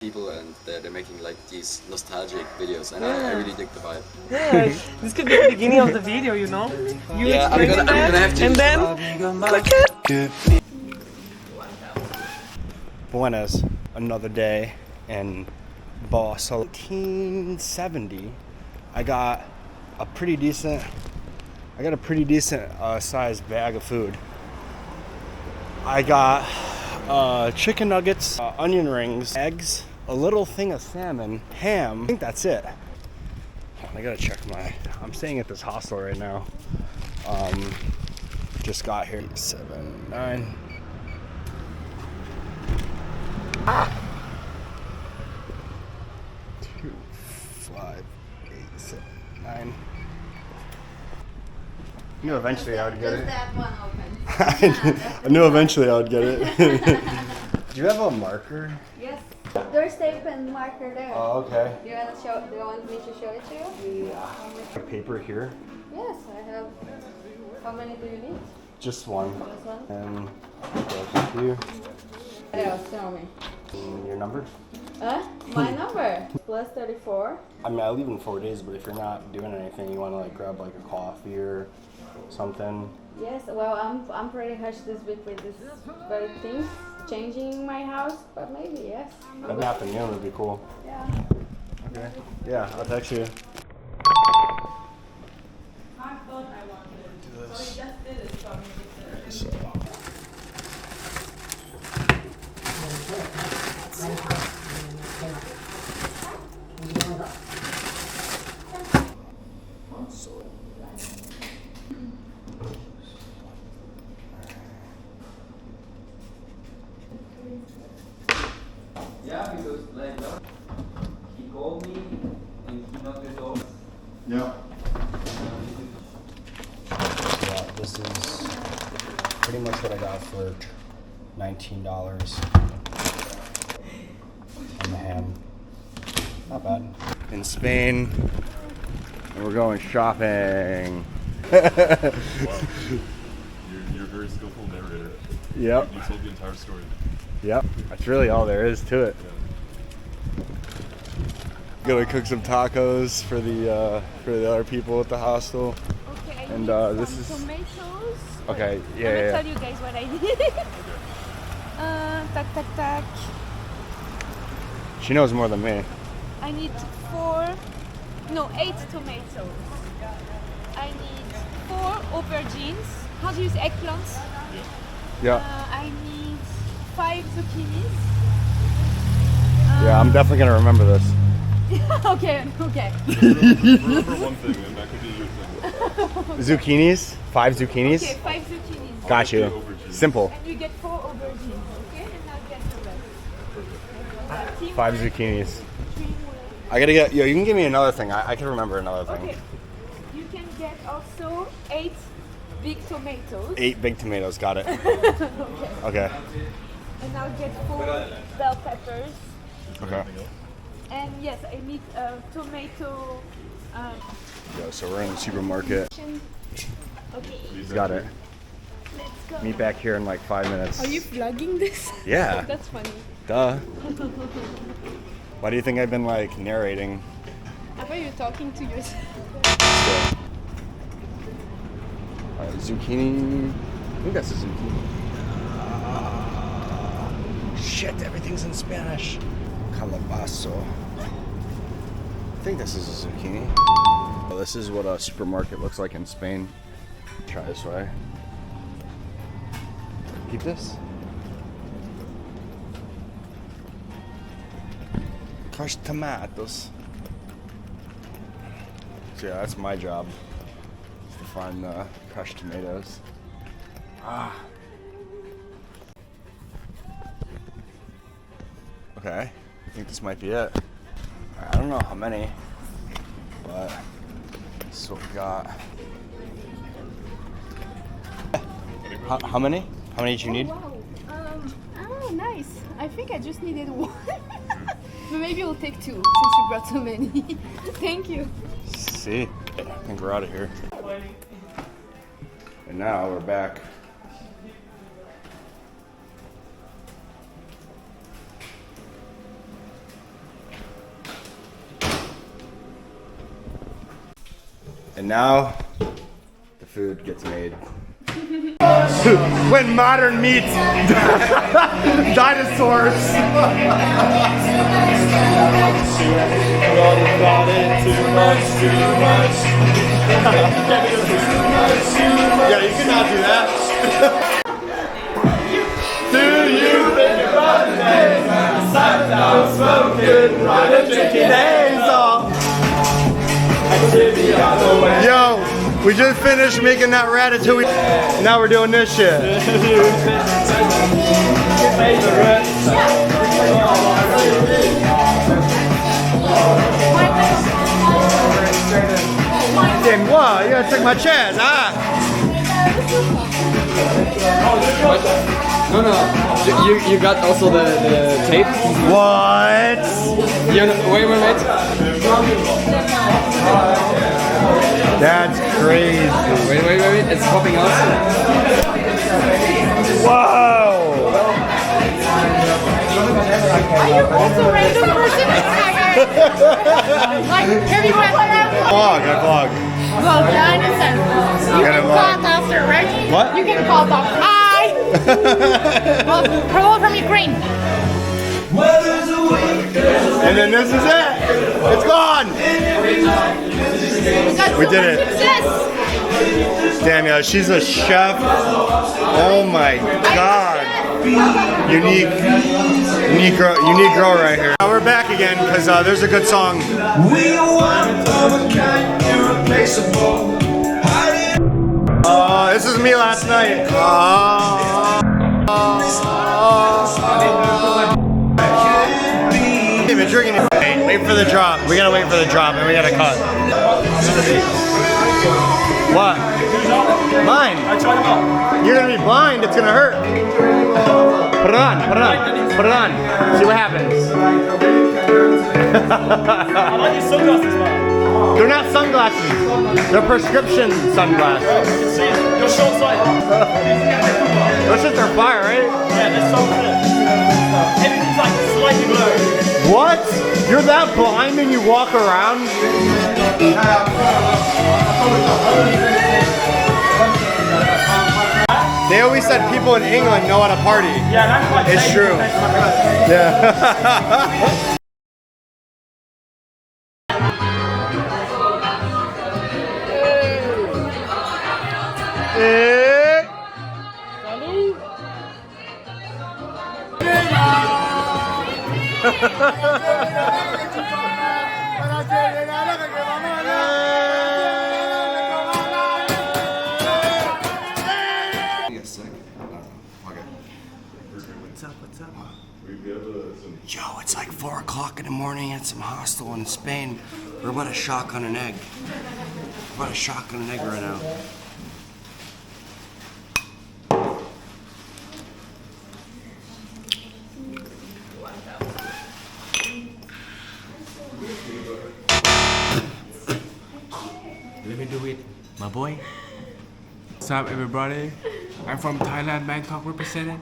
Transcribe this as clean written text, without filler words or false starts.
people, and they're making like these nostalgic videos, and I really dig the vibe. Yeah, this could be the beginning of the video, you know? You I'm gonna have to. and then click it. Buenas, another day in Barcelona. 1870, I got a pretty decent sized bag of food. I got chicken nuggets, onion rings, eggs, a little thing of salmon, ham. I think that's it. I gotta check I'm staying at this hostel right now. Just got here. 7, 9. Ah! 2, 5, 8, 7, 9. I knew eventually I would get it. That one opens. I knew eventually I would get it. Do you have a marker? Yes. There's tape and marker there. Oh, okay. Do you want me to show it to you? Yeah. A paper here? Yes, I have. How many do you need? Just one. Just one? And thank you. What else? Tell me. Your number? My number. Plus 34. I mean, I leave in 4 days, but if you're not doing anything, you want to like grab like a coffee or something. Yes. Well, I'm pretty hushed this week with this very things changing my house, but maybe yes. That afternoon would be cool. Yeah. Okay. Yeah, I'll text you. I thought I wanted to do this. So he just did it for me. So. Yeah, because like he called me and he knocked the door. Yeah. Yeah, this is pretty much what I got for $19 on the ham. Not bad. In Spain, and we're going shopping. You're a very skillful narrator. Yep. You told the entire story. Yep. That's really all there is to it. Gonna cook some tacos for the other people at the hostel. Okay, I And, need this some is- tomatoes. Okay. I'm Yeah. gonna Yeah. tell you guys what I need. Tac. She knows more than me. I need 8 tomatoes. I need 4 aubergines. How do you use eggplants? Yeah. I need 5 zucchinis. Yeah. I'm definitely gonna remember this. Okay. Remember one thing, and that could be your thing. Zucchinis. 5 zucchinis. Okay, 5 zucchinis. Got you. Aubergines. Simple. And you get 4 aubergines, okay? And I'll get the rest. 5 zucchinis. Teamwork. I gotta get. Yo, you can give me another thing. I can remember another thing. Okay. You can get also 8 big tomatoes. 8 big tomatoes. Got it. Okay. Okay. And I'll get 4 bell peppers. Okay. And yes, I need tomato. Yo, so we're in the supermarket. Okay, Got it. let's go. Meet back here in like 5 minutes. Are you vlogging this? Yeah. That's funny. Duh. Why do you think I've been like narrating? I thought you were talking to yourself. So, zucchini. I think that's a zucchini. Shit, everything's in Spanish. Calabazo. I think this is a zucchini. Well, this is what a supermarket looks like in Spain. Try this way. Keep this. Crushed tomatoes. So yeah, that's my job. Is to find the crushed tomatoes. Okay, I think this might be it. I don't know how many, but this is what we got. How many? How many did you need? Wow. Oh, nice. I think I just needed 1. But maybe we'll take 2 since you brought so many. Thank you. See, I think we're out of here. And now we're back. And now the food gets made. When modern meets dinosaurs. Yeah, you cannot do that. Do you think about the days when I sat down smoking, right and drinking hazel? Yo, we just finished making that ratatouille. Now we're doing this shit. Damn, whoa, you gotta take my chairs, ah! No. You got also the tape? What? Wait. That's crazy. Wait. It's popping out. Whoa! Are you also a random person? Like, have you met Vlog. Well, yeah, I understand. You Gotta can vlog. call doctor, right? What? You can call doctor. Hi! Well, hello from Ukraine. And then this is it. It's gone. We did it. Success. Damn, yeah, she's a chef. Oh my god. Unique girl right here. Now we're back again because there's a good song. We are one of a kind, irreplaceable. This is me last night. Been drinking it. Wait for the drop. We gotta wait for the drop and we gotta cut. What? Mine. You're gonna be blind. It's gonna hurt. Put it on. See what happens. I like your sunglasses, man. They're not sunglasses. They're prescription sunglasses. You're short-sighted. Those shits are fire, right? Yeah, they're so clear. Everything's like slightly blurry. What? You're that blind and you walk around? They always said people in England know how to party. Yeah, that's quite It's true. Yeah. Yo, it's like 4 o'clock in the morning at some hostel in Spain. We're about to shotgun an egg. We're about to shotgun an egg right now. Let me do it, my boy. What's up, everybody? I'm from Thailand, Bangkok represented.